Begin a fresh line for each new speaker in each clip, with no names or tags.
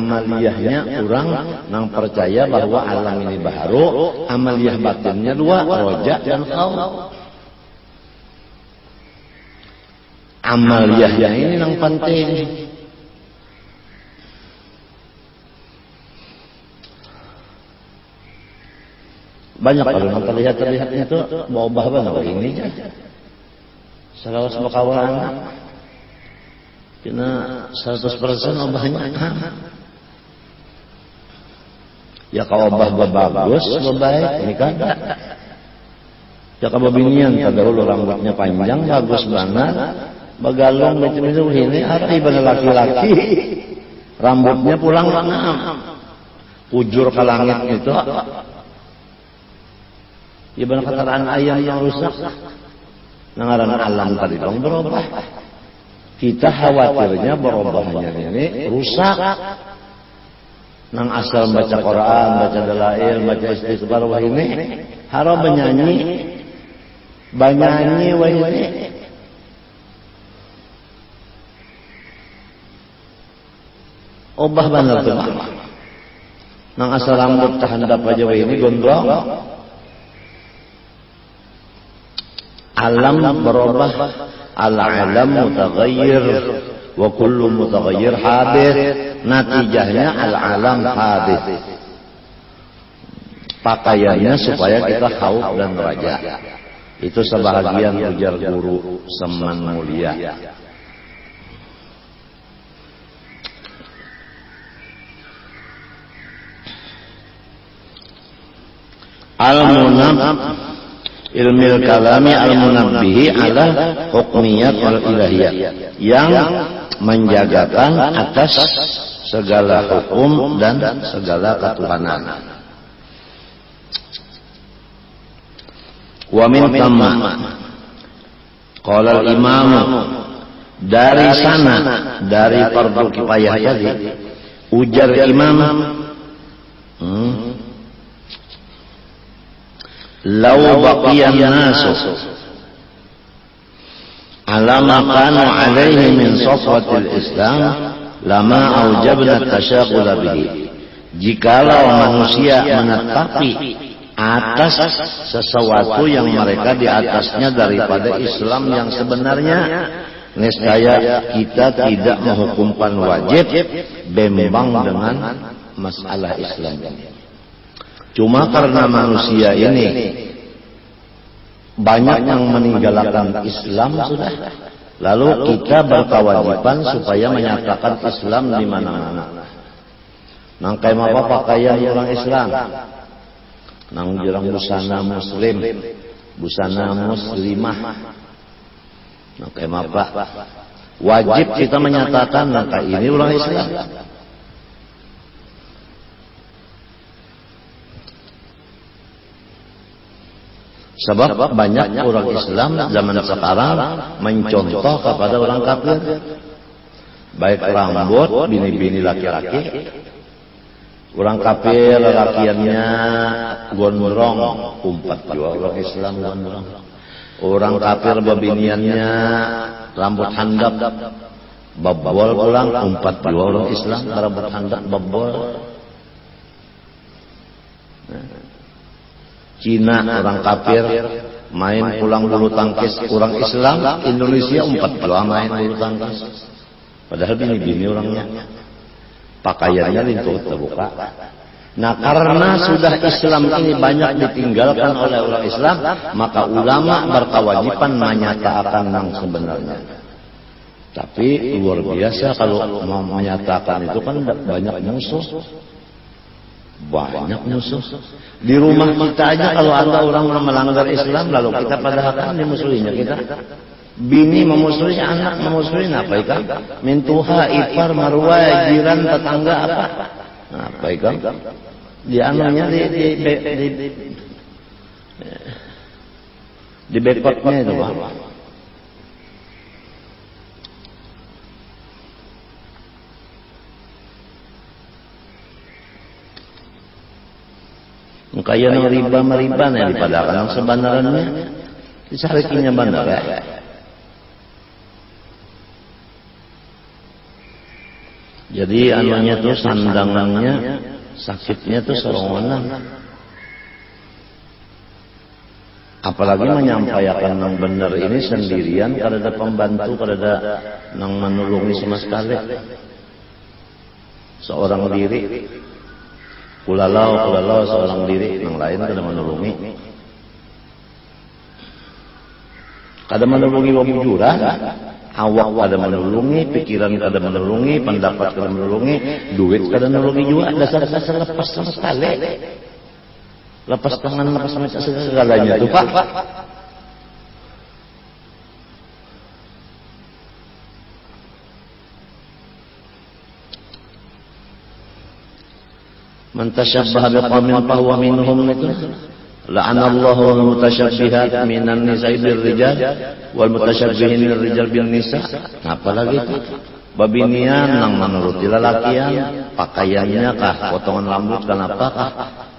amaliyahnya orang nang percaya bahwa alam ini baharu, amaliyah batinnya dua, roja dan khauf. Amaliyahnya ini nang penting. Banyak kalau nang terlihatnya itu berubah banget ini aja. Segala sebakawan kena 100% obahnya. Ya kalau obah bagus, baik, ini kan. Ya kalau binian kadang rambutnya panjang, bagus banget. Bagalong macam itu ini hari benar laki-laki. Rambutnya pulang mana? Ujur ke langit itu. Ya benar kataan ayam yang rusak. Nangaran alam tadi dong berubah. Kita khawatirnya berubahnya ini rusak. Nang asal baca Quran, baca dalail, baca istighfar wah ini haram menyanyi, banyanyi wah ini. Obah benar tuh. Nang asal rambut tahandap aja wah ini gondrong. Alam berubah, al-alam mutaghayyir wa kullu mutaghayyir hadith. Natijahnya al-alam hadith. Pakaiannya supaya kita khauf dan raja. Itu sebahagian ujar guru Seman Mulia. Al-munab ilmil kalami al-munabbihi ala hukmiyat wal ilahiyat, yang menjagakan atas segala hukum dan segala ketuhanan. Wa min tamma qala al-imam, dari sana dari fardu kifayah tadi ujar imam, law baqiyan nasu ala ma kanu alaihi min safwatil Islam lama aujabna tasyaghul bihi. Jikalau manusia menetapi atas sesuatu yang mereka di atasnya daripada Islam yang sebenarnya, niscaya kita tidak menghukumkan wajib bimbang dengan masalah Islam ini. Cuma karena manusia ini banyak yang meninggalkan Islam sudah, lalu kita berkewajiban supaya menyatakan Islam di mana-mana. Nang kayak apa pakaian orang Islam, nang jirang busana Muslim, busana Muslimah, nang kayak apa wajib kita menyatakan nang kayak ini orang Islam. Sebab banyak orang Islam zaman sekarang mencontoh kepada orang kafir, baik rambut bini-bini laki-laki. Orang kafir lelakiannya gondrong, umpat juga orang Islam gondrong. Orang kafir babiniannya rambut handap, babol pulang, umpat juga orang Islam rambut handap babol. Cina orang kafir main pulang bulu tangkis, orang Islam Indonesia umpat dua main bulu tangkis. Padahal bini-bini orangnya pakaiannya lintuh terbuka. Nah karena sudah Islam ini banyak ditinggalkan oleh orang Islam, maka ulama berkewajiban menyatakan yang sebenarnya. Tapi luar biasa kalau mau menyatakan itu kan banyak musuh. Banyak musuh. Di rumah kita aja kalau ada orang melanggar Islam lalu kita padahal dimusuhinya kita. Bini memusuhi, anak memusuhi, apa ikan? Mintuha, ipar, marwah, jiran, tetangga apa? Apa ikan? Di anunya di bekotnya itu Pak. Kaya nang riba ya dipadakan yang sebenarnya disarikinya benar ya. Jadi anunya tuh sandangannya sakitnya tuh serongonan. Apalagi menyampaikan yang benar ini sendirian, kada ada pembantu, kada ada nang menolongi sama sekali. Seorang diri, kulalau seorang diri, yang lain kada menolongi. Kada menolongi wabujurah, awak kada menolongi, pikiran kada menolongi, pendapat kada menolongi, duit kada menolongi juga. Dasar-dasar lepas sama sekali. Lepas tangan, lepas mata segalanya itu Pak. Man tashabbaha biqaumin fahuwa minhum itu. La'anallahu al-mutashabbihat minan nisa'i birrijal wal mutashabbihin birrijal bin nisa. Apalagi itu? Babinian nang menuruti lelakian, pakaiannya kah, potongan rambut kenapa kah?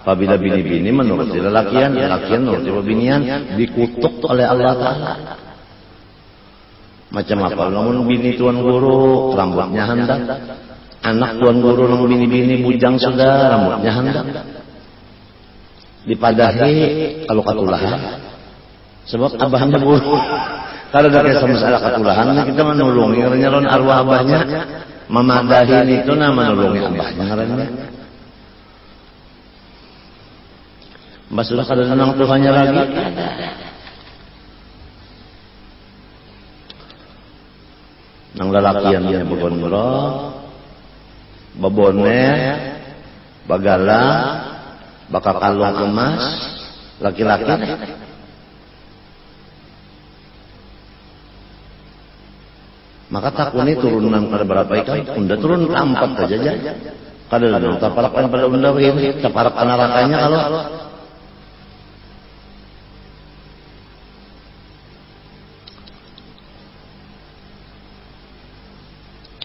Apabila bini-bini menuruti lelakian, lelakian menuruti babinian, dikutuk oleh Allah Ta'ala. Macam apa? Namun bini tuan guru, rambutnya hendak. Anak tuan guru, namun bini-bini bujang sudah, rambutnya hendak. Dipadahi kalau katulahan. Sebab abahnya guru. Kalau ada kisah masalah katulahan, kita menolongi. Karena arwah abahnya, memadahi itu nama menolongi abahnya. Karena Mbak sudah kada senang Tuhannya lagi. Nang lalakian dia begondrong, babone, bagala, bakal kalung emas, laki-laki. Maka takuni turunan pada berapa ikan, unda turun ke 4 saja. Kada nang taparakan pada unda ini, taparakan nerakanya kalau.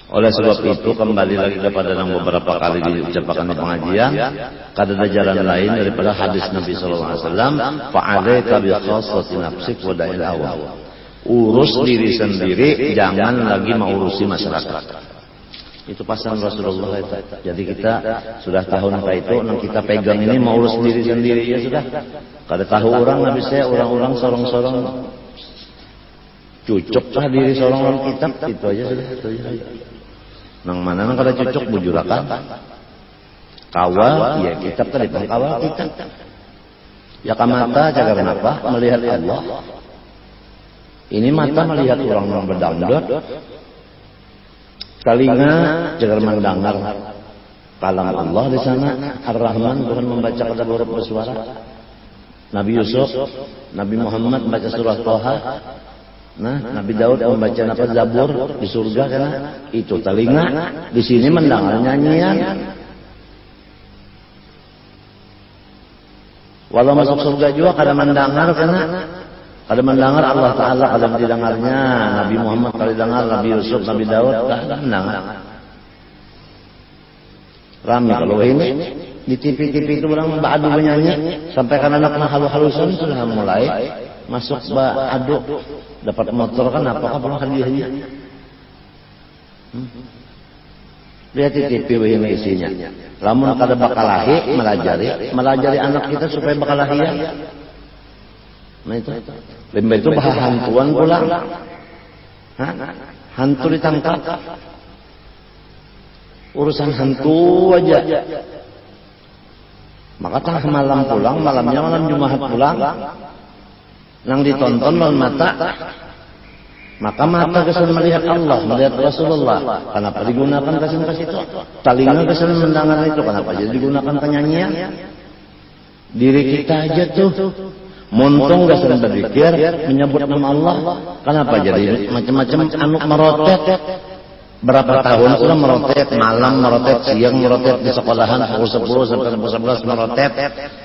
Oleh sebab itu kembali lagi kepada yang beberapa kali diucapkan di pengajian, kada ada jalan lain daripada hadis Nabi sallallahu alaihi wasallam, fa'alaika bi khassati nafsik wa da'il awam. Urus diri sendiri, jangan lagi mengurusi masyarakat. Itu pesan Rasulullah itu. Jadi kita sudah tahun apa itu, yang kita pegang ini mengurus diri sendiri ya sudah. Kada tahu orang Nabi saya, orang-orang sorong-sorong cucuklah diri sorong-sorong kitab, itu aja sudah. Itu aja. Nang mana nang kada cocok bujurakan kawal ya kitab tadi kawal kitab ya kamata jaga kenapa melihat Allah ini mata melihat orang yang berdangdut telinga jaga mendengar kalam Allah di sana Ar-Rahman Tuhan membaca pada huruf bersuara Nabi Yusuf Nabi Muhammad membaca surah Toha. Nah, Nabi Daud membaca apa Zabur di surga karena itu telinga di sini mendengar nyanyian. Walau masuk surga juga kada mendengar karena kada mendengar Allah Taala kada didengarnya Nabi Muhammad kada dengar Nabi Yusuf Nabi Daud kada mendengar. Ramai kalau ini di TV itu orang beradu menyanyi sampai kan anak halu-halusan sudah mulai masuk beradu. Dapat motor kan apakah perlu hadiahnya? Lihat di TV ini isinya. Lamun kada bakal lahir melajari anak kita supaya bakal lahir. Nah itu. Lembah itu bah hantuan pulang. Hantu ditangkap. Urusan hantu aja. Maka tengah malam pulang, malamnya malam Jumat pulang. Nang ditonton lawan mata, maka mata kesan melihat Allah, melihat Rasulullah. Kenapa digunakan kesan ke situ? Telinga kesan mendengar itu. Kenapa jadi digunakan penyanyian? Diri kita aja tuh, muntung kesan berzikir, menyebut nama Allah. Kenapa jadi macam-macam anu merotet? Berapa tahun sudah merotet, malam merotet, siang merotet di sekolahan pukul 10 sampai pukul 11 merotet.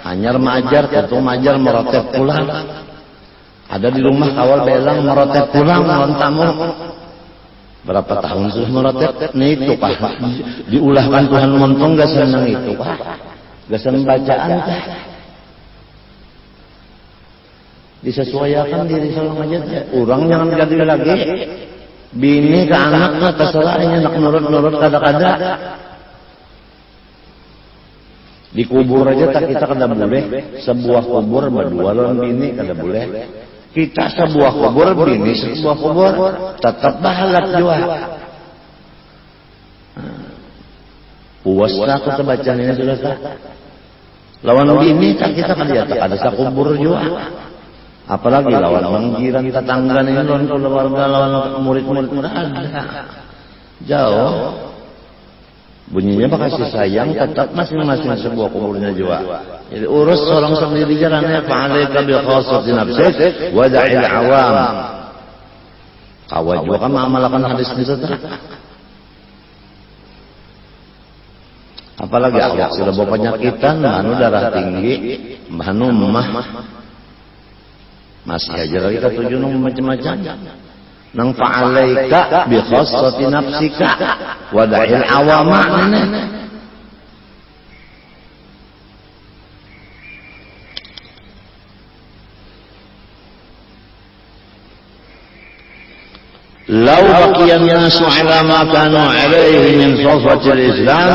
Hanyar mengajar, ketua mengajar merotet pulang. Ada di rumah kawal belang merotet pulang lawan tamu. Berapa tahun sudah merotet? Nih itu Pak. Diulahkan Tuhan montong gak senang itu Pak. Gak senang bacaan Pak. Disesuaikan diri seorang aja. Orang jangan ganti lagi. Bini ke anak mah terserah anak nurut-nurut kada-kada. Di kubur aja tak kita kada boleh. Sebuah kubur berdua lawan bini kada boleh. Kita sebuah kubur bini sebuah kubur tetap bahalat jua. Puas aku terbacaan ini sudah tak. Lawan bini tak kita kada ada sakubur jua. Apalagi lawan orang jiran tetangga ini lawan keluarga lawan murid-murid ada. Jauh. Bunyinya bakal sayang tetap masing-masing sebuah kuburnya juga. Jadi urus seorang sendiri jalannya fa'alaika bi khassati nafsik wa da'il awam. Kawat juga kan mengamalkan hadis itu. Apalagi awak sudah bawa penyakitan, manu darah tinggi, manu mah masih aja lagi ketujuh macam-macam. Nang fa'alaika bi khassati nafsika wa da'il awama. Lau baqiyan nasu ala ma kanu alaihi min sawfatil Islam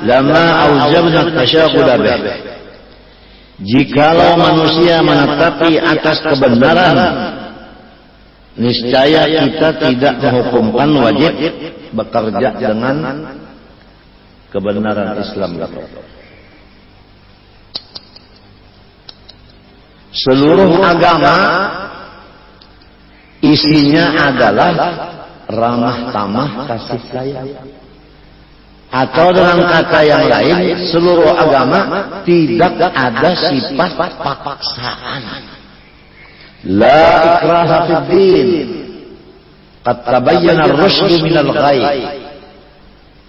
lama aujabna tasyaquda bih. Jikalau manusia menetapi atas kebenaran, niscaya kita tidak menghukumkan wajib bekerja dengan kebenaran Islam. Seluruh agama isinya adalah ramah tamah kasih sayang. Atau dengan kata yang lain, seluruh agama tidak ada sifat paksaan. La ikraha fid din. Qad tabayyana ar-rusydu minal ghayy.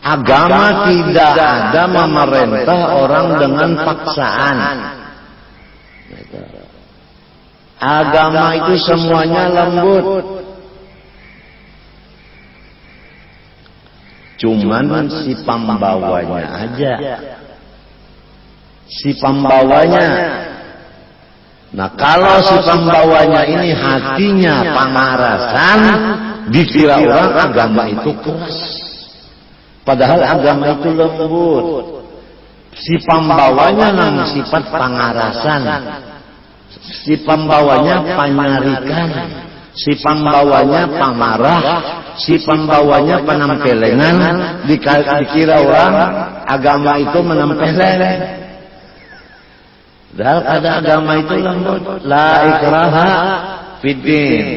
Agama tidak ada memerintah orang dengan paksaan. Agama itu semuanya lembut. Cuman si pembawanya aja. Si pembawanya. Nah kalau si pembawanya ini hatinya pemarasan, dikira orang agama itu keras. Padahal agama itu lembut. Si pembawanya namanya sifat pengarasan. Si pembawanya penyarikan. Si pembawanya pemarah. Si pembawanya penampilengan. Dikira orang agama itu menempeleng. Padahal ada agama itu lembut. La ikraha fid din.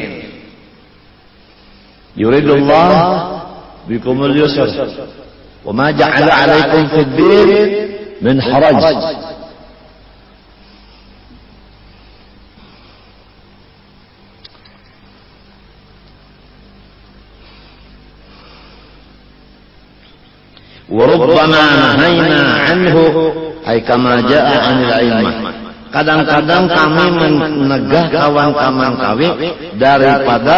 Yuridullah bikumul yusr. Wa ma ja'ala 'alaikum fid din min haraj. Warubbama nahayna anhu ay kama jaa 'anil a'immah. Kadang-kadang kami menegah kawan-kawan kami daripada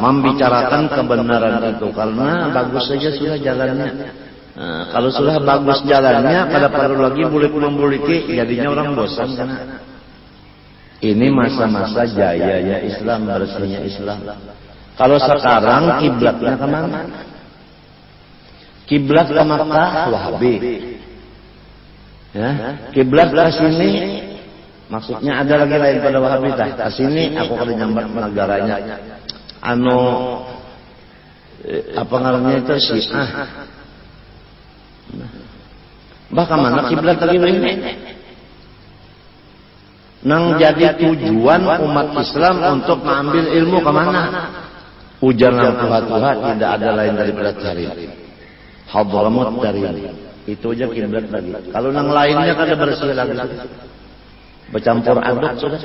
membicarakan kebenaran itu karena bagus saja sudah jalannya. Nah, kalau sudah bagus jalannya, pada perlu lagi bulik-membuliki, jadinya orang bosan karena ini masa-masa jayanya Islam, bersihnya Islam. Kalau sekarang kiblatnya kemana? Kiblat ke Makkah, Wahabi. Ya, kiblat ke sini, maksudnya ada lagi lain pada Wahabi tah. Ke sini aku kada nyambat negaranya. Apa ngarannya itu Syiah. Bahkan mana kiblat lagi ini? Nang jadi tujuan umat Islam untuk mengambil ilmu kemana? Ujar Tuhan tidak ada lain daripada cari. Hadramut dari itu aja kiblat lagi. Kalau nang lainnya kada bersih lagi. Bercampur aduk sudah.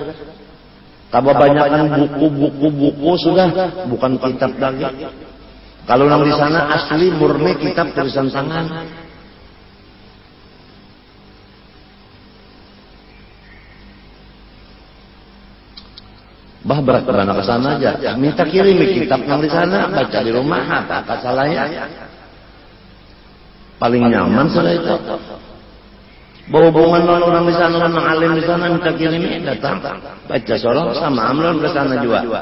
Kebanyakan buku-buku sudah bukan kitab lagi. Kalau nang di sana asli murni kitab tulisan tangan. Bah berat-berat ke sana aja. Minta kirim kitab nang di sana, baca di rumah, apa salahnya? Paling nyaman sudah itu. Berhubungan dengan orang di sana, orang alim di sana, minta kirim datang, baca sorong sama amlon ke sana juga.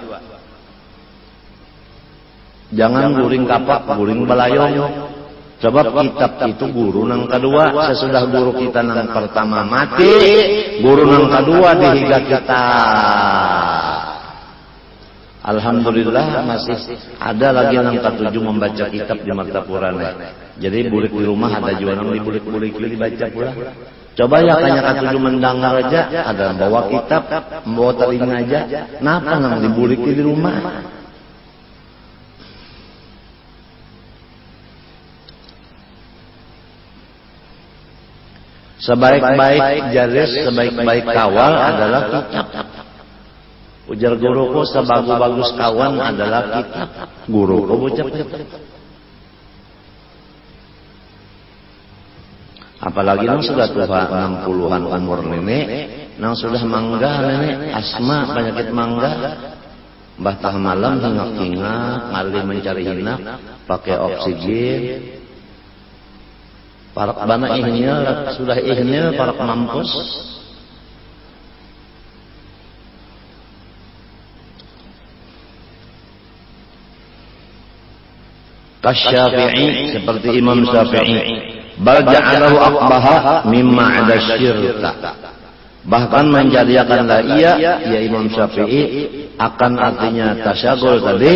Jangan guring kapak, guring balayong. Coba kitab itu guru nang kedua, sesudah guru kita nang pertama mati, guru nang kedua dihiga kita. Alhamdulillah masih ada lagi nang ketujuh membaca kitab di Martapurana. Jadi bulik di rumah ada juga nang dibulik-bulik dibaca pula. Coba ya kanya ketujuh mendengar aja, ada bawa kitab, bawa telinga aja, napa nang dibulik di rumah? Sebaik-baik jaris, sebaik-baik kawal adalah kitab. Ujar guruku, sebagus-bagus kawan adalah kitab. Guruku ucap. Apalagi nang sudah tua 60-an umur nenek, nang sudah mangga nenek, asma penyakit mangga. Mbah tah malam hingak-hingak, ngali mencari hinak, pakai oksigen. Parak bana ihnil, sudah ihnil parak mampus. Kasyafi'i, seperti Imam Syafi'i, bal ja'alahu aqbaha mimma 'ada syirka. Bahkan menjadikanlah ia, ya Imam Syafi'i, akan artinya tasyagul tadi,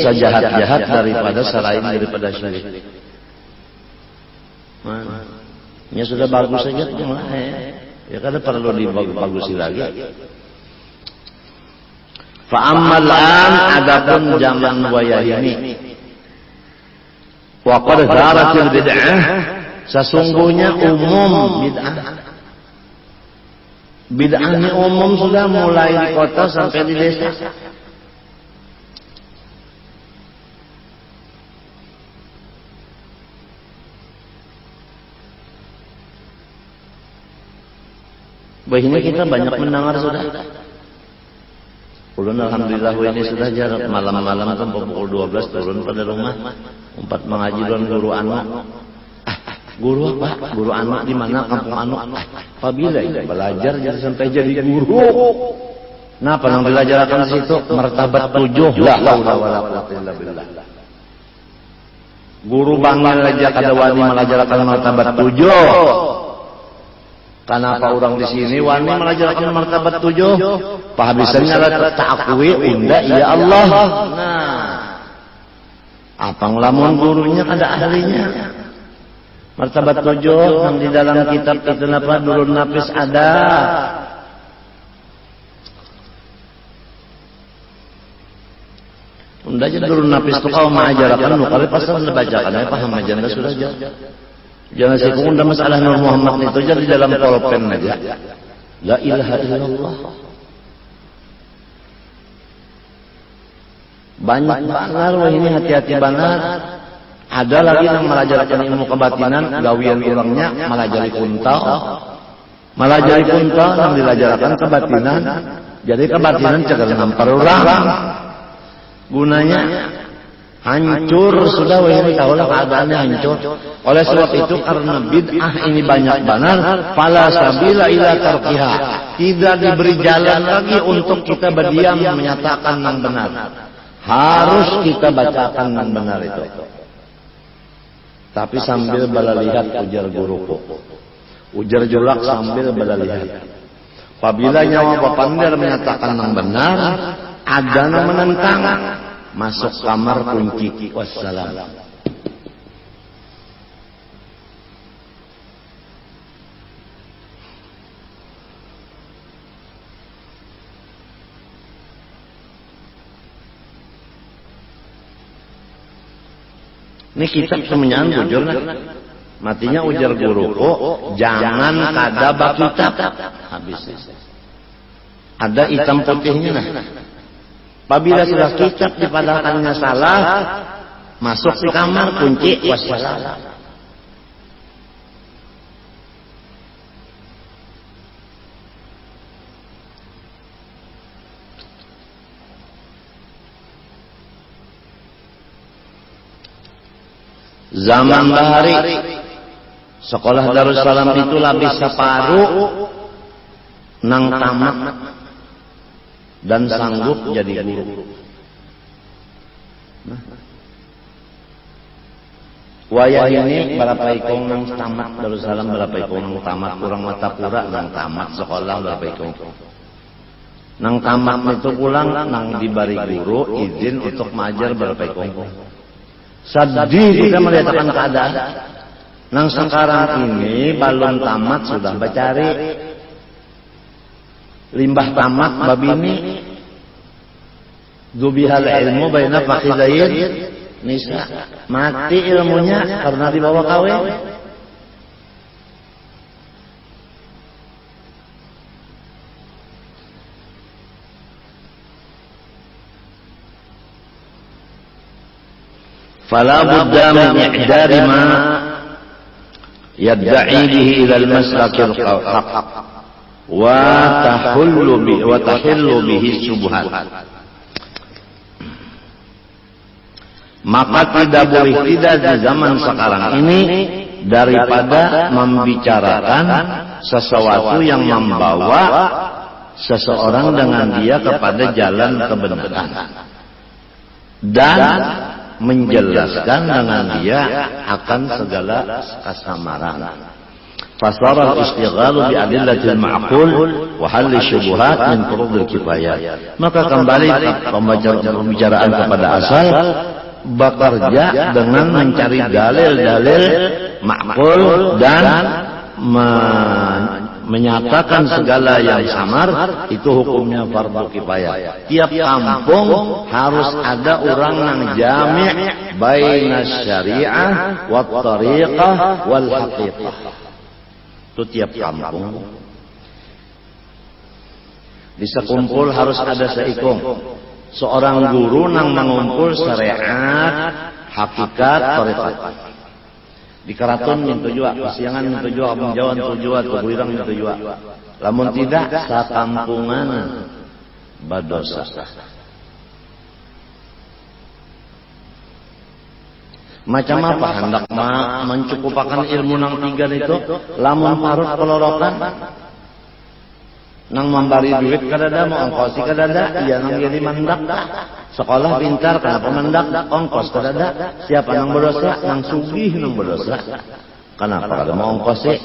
sejahat-jahat daripada selain daripada syirik. Ya sudah bagus saja lah ya kada perlu dibagusi lagi. Fa ammal an, adapun zaman wayah ini, wa qad zaratil bid'ah, sesungguhnya umum bid'ah. Bid'ah ini umum sudah mulai di kota sampai di desa. Bahini kita banyak mendengar sudah. Ulun alhamdulillah ini sudah jarak malam-malam kan pukul 12 turun pada rumah. Empat mengaji dan guru anak. Guru apa? Guru anak di mana? Kampung anak. Apabila belajar jadi sampai jadi guru. Nah, penang belajarkan di situ martabat 7. La haula wala quwwata illa billah. Guru bangal aja kada wani melajarkan martabat 7. Kenapa orang di sini wani melajarkan martabat 7? Pahabisannya lah ta'akui unda ya Allah. Nah, apa ngelamun gurunya kada ahlinya. Martabat 7 yang di dalam kitab itu napa Durun Nafis ada. Unda aja Durun Nafis itu kau mengajarkan lu kali pasal bacakan ya paham aja anda sudah aja. Jangan sekunda masalah Nur Muhammad itu aja di dalam pulpen aja. La ilaha illallah. Banyak banget wah ini hati-hati banget. Ada lagi yang melajarkan ilmu kebatinan, gawian orangnya melajari kuntal. Melajari kuntal yang dilajarkan kebatinan. Jadi kebatinan cegah ngampar orang. Gunanya hancur sudah wah ini kaulah keadaannya hancur. Oleh sebab itu karena bid'ah ini banyak banget, fala sabila ila tarkiha. Tidak diberi jalan lagi untuk kita berdiam menyatakan yang benar. Harus kita bacakan yang benar itu. Tapi sambil balalihat ujar guruku. Ujar julak sambil balalihat. Apabila nyawa Bapander menyatakan yang benar, ada yang menentang. Masuk kamar kunci. Wassalam. Ini kitab semuanya bujur nah. Matinya ujar guruku, jangan kada bab kitab. Habis. Ada hitam putihnya nah. Apabila sudah kitab dipadakannya salah, masuk di kamar kunci wassalam. Zaman bahari sekolah Darussalam itu lebih separuh nang tamat dan sanggup jadi guru. Nah. Wayah ini berapa ikong nang tamat Darussalam, berapa ikong nang tamat kurang mata pura nang tamat sekolah berapa ikong. Nang tamat itu pulang nang dibari guru izin untuk mengajar berapa ikong. Sedih kita melihatkan keadaan. Nang sekarang ini balon tamat sudah bacari. Limbah tamat babini. Dubihal ilmu baina faqidain nisa. Mati ilmunya karena dibawa kawin. Fala budda min i'dari ma yadda'i bihi ila al-maslakil haqq wa tahillu bihi syubhat. Maka tidak boleh tidak di zaman sekarang ini daripada membicarakan sesuatu yang membawa seseorang dengan dia kepada jalan kebenaran dan menjelaskan dengan dia akan segala kesamaran. Fasara al-istighalu bi adillatil ma'qul wa halli syubhat min furudil kifayah. Maka kembali pembicaraan kepada asal, bekerja dengan mencari dalil-dalil ma'qul dan menyatakan segala yang samar itu hukumnya fardu kifayah. Tiap kampung harus ada orang yang jami' baina syariah wa tariqah wal haqiqah. Itu tiap kampung. Di sekumpul harus ada seikung. Seorang guru nang mengumpul syariat, hakikat, tariqat. Di Keraton minta jua, Pasiangan minta jua, Kampung Jawa minta jua, Tugulirang minta jua. Lamun tidak, sakampungan badosa. Macam apa hendak mencukupakan ilmu nang tiga itu? Lamun parut pelorokan, nang membari duit kadada, mau ongkosi kadada, iya nang jadi mandak. Sekolah pintar, kenapa mendak? Ongkos kadada. Siapa nang berdosa? Nang sugih nang berdosa. Kenapa kada mau ongkosi?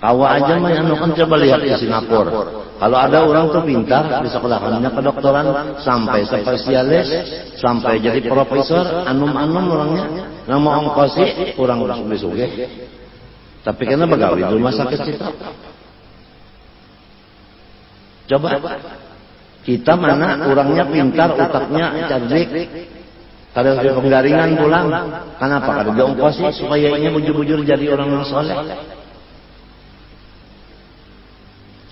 Kawa aja mah yang kan coba lihat di Singapura. Kalau ada orang tuh pintar di sekolahnya kedokteran sampai spesialis, sampai jadi profesor, anum-anum orangnya. Nang mau ongkosi kurang sugih-sugih. Tapi karena begawi di rumah sakit kita. Coba. Kita mana orangnya pintar, otaknya cerdik. Kada penggaringan pulang. Kenapa? Kada diongkosi supaya ini bujur-bujur jadi orang yang soleh.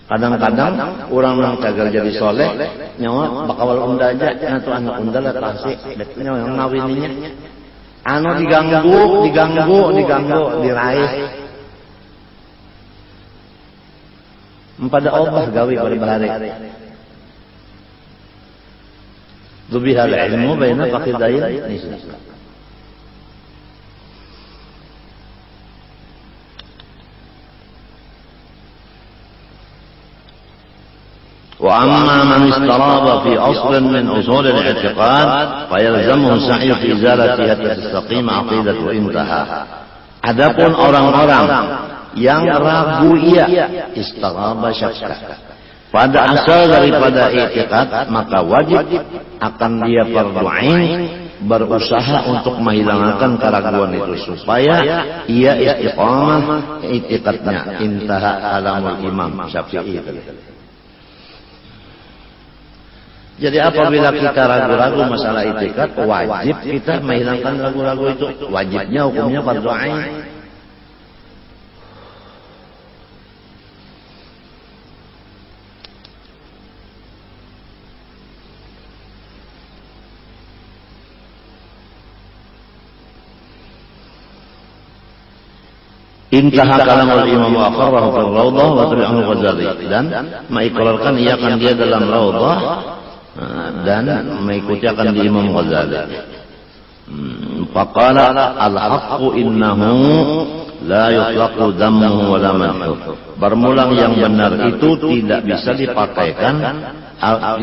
Kadang-kadang orang yang cagar jadi soleh, nyawa bakal unda aja, atau anak unda lah tasik, nyawa yang ngawininya. Anu diganggu, diraih. Pada obah gawi pada bahari. Dubihal ilmu baina faqidain nisa. Wa amma man istaraba fi aslin min usul al-i'tiqad fayalzamuhu sa'yu fi izalati hatta tastaqim aqidatu intaha. Adapun orang-orang yang ragu istaraba syakka pada asal daripada i'tiqad, maka wajib akan dia fardu ain berusaha untuk menghilangkan keraguan itu supaya ia istiqamah i'tiqadnya. Intaha kalamul Imam Syafi'i. Jadi apabila kita ragu-ragu masalah i'tiqad, wajib kita menghilangkan ragu-ragu itu. Wajibnya hukumnya fardu ain. Intaha kalamul Imam wa aqarrahu fil Rawdah wa tabi'ahu Ghazali, dan mengikrarkan ia akan dia dalam Rawdah dan mengikuti akan di Imam Ghazali. Faqala al-haqqu innahu la yutlaqu dhammuhu wa la madhuh. Bermulang yang benar itu tidak bisa dipakaikan,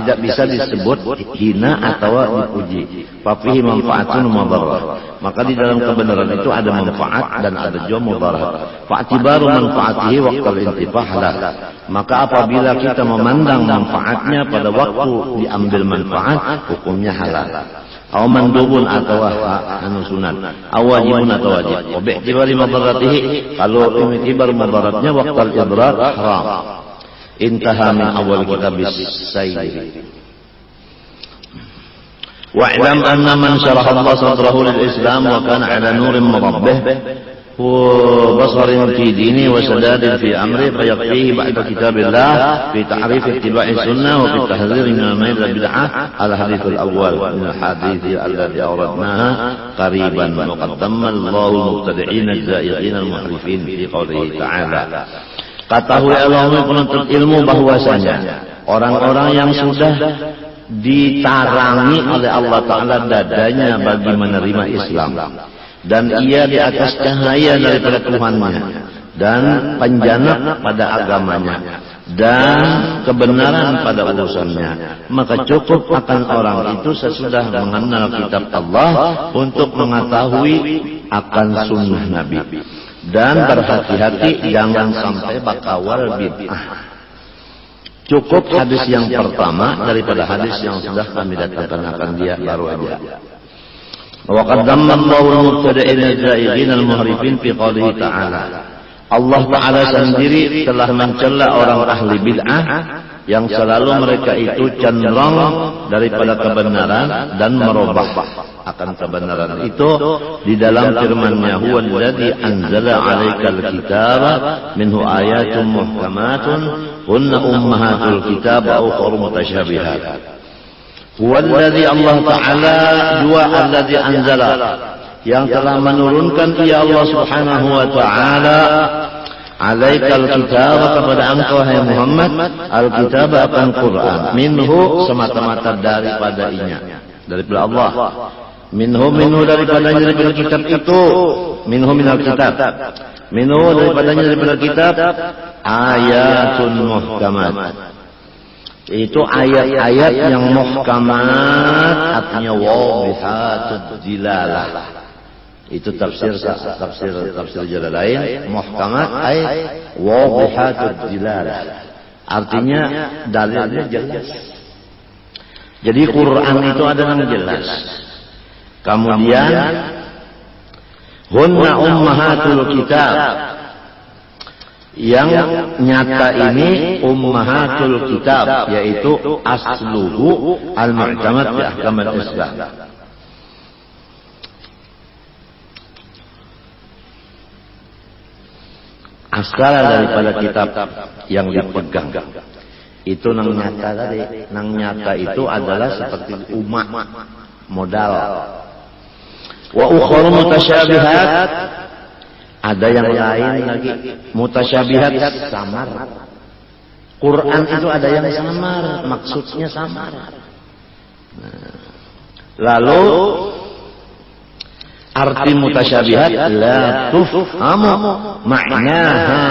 tidak bisa disebut hina atau dipuji. Fafihi manfaatun mudarrah. Maka di dalam kebenaran itu ada manfaat dan ada juga mudarat. Fa'tibaru manfaatihi waqtal intifah halal. Maka apabila kita memandang manfaatnya pada waktu diambil manfaat, hukumnya halal. Aw mandubun atau sunat, aw wajibun atau wajib. Wa bi'tibari madaratihi, kalau i'tibar madaratnya waqtal idrar haram. Intaha min awal kitab as-sayyid. Wa'lam anna man syaraha Allah sadrahu lil Islam wa kana 'ala nurin murabbih وبصر في دينه وسداد في أمره فيكفيه بعد كتاب الله في تعريف اتباع السنة وفي التحذير من الميل البدعة على الحديث الأول من الحديث الذي أوردناها قريبا وقدم الله المبتدعين الزائغين المحرفين في قوله تعالى. Ketahui Allah penuntut ilmu bahwasanya orang-orang yang sudah ditarangi oleh Allah Ta'ala dadanya bagi menerima Islam, dan ia di atas cahaya daripada Tuhannya dan penjanat pada agamanya dan kebenaran pada urusannya, maka cukup akan orang itu sesudah mengenal kitab Allah untuk mengetahui akan sunnah Nabi, dan berhati-hati jangan sampai bakawal bid'ah. Cukup hadis yang pertama daripada hadis yang sudah kami datangkan akan dia baru aja. وقد ذم الله المبتدئين الزائغين المحرفين في قوله تعالى. Allah Ta'ala sendiri telah mencela orang ahli bid'ah yang selalu mereka itu cenderung daripada kebenaran dan merubah akan kebenaran itu di dalam firman-Nya, huwa alladzi anzala 'alaikal kitaba minhu ayatun muhkamatun hunna ummahatul kitab wa ukhra mutasyabihat. Huwallazi Allah Ta'ala jua alladzi anzala, yang telah menurunkan ia Allah Subhanahu wa Ta'ala alaikal kitab, kepada engkau hai Muhammad, al-kitab akan Quran, minhu semata-mata daripadanya, daripada Allah, minhu daripadanya daripada kitab itu, minhu minal kitab, minhu daripadanya daripada kitab ayatun muhkamat, itu ayat-ayat yang muhkamat, artinya wadihatud dilalah. Itu tafsir Jalalain, muhkamat ay wadihatud dilalah, artinya dalilnya jelas. Jadi Quran itu ada yang jelas. Kemudian hunna ummahatul kitab, yang nyata ini ummahatul kitab, yaitu asluhu al-mu'tamad fi ahkam al-Islam. Asal daripada kitab yang dipegang itu nang nyata tadi, nang nyata itu adalah seperti umat modal. Wa ukhra mutasyabihat, ada yang lain lagi mutasyabihat, samar. Quran itu ada yang samar, maksudnya samar. Lalu arti mutasyabihat la tufhamu ma'naha,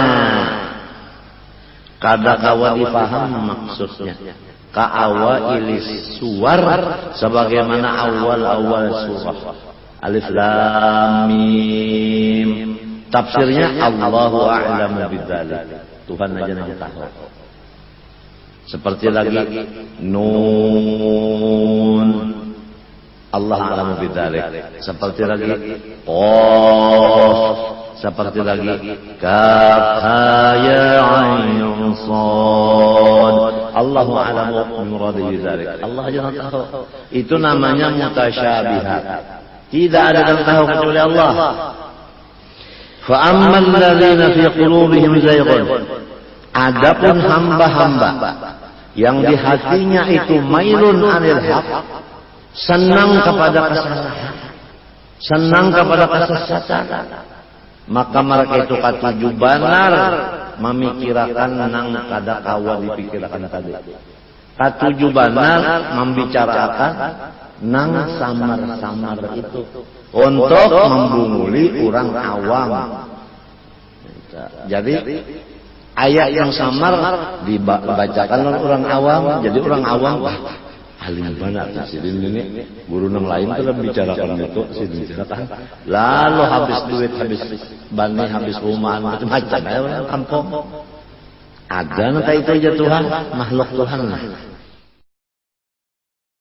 kada kawa difaham maksudnya, ka awailis suwar, sebagaimana awal-awal surah Alif Lam Mim. Tafsirnya Allahu a'lamu bidzalik, Tuhan aja yang tahu. Seperti lagi Nun, Allah a'lamu bidzalik. Seperti lagi Qaf, seperti lagi Kaf ya ayn sad, Allahu a'lamu bimuradihi bidzalik. Allah aja yang tahu. Itu namanya mutasyabihat. Tidak ada yang tahu kecuali Allah. Fa ammal ladzina fi qulubihim zayghun, adapun hamba-hamba yang di hatinya itu mailun anil haq, senang kepada kesalahan, senang kepada kesesatan, maka mereka itu katuju banar memikirkan nang kada kawa dipikirkan tadi. Katuju banar membicarakan nang samar-samar itu untuk membunguli orang awam, Jadi ayat yang samar dibacakan oleh orang awam, jadi orang awam alim banget sih ini guru yang lain telah bicarakan itu sih bicarakan lalu habis duit, habis bani, habis rumah macam-macam ya kampung ada nanti itu aja Tuhan makhluk Tuhan lah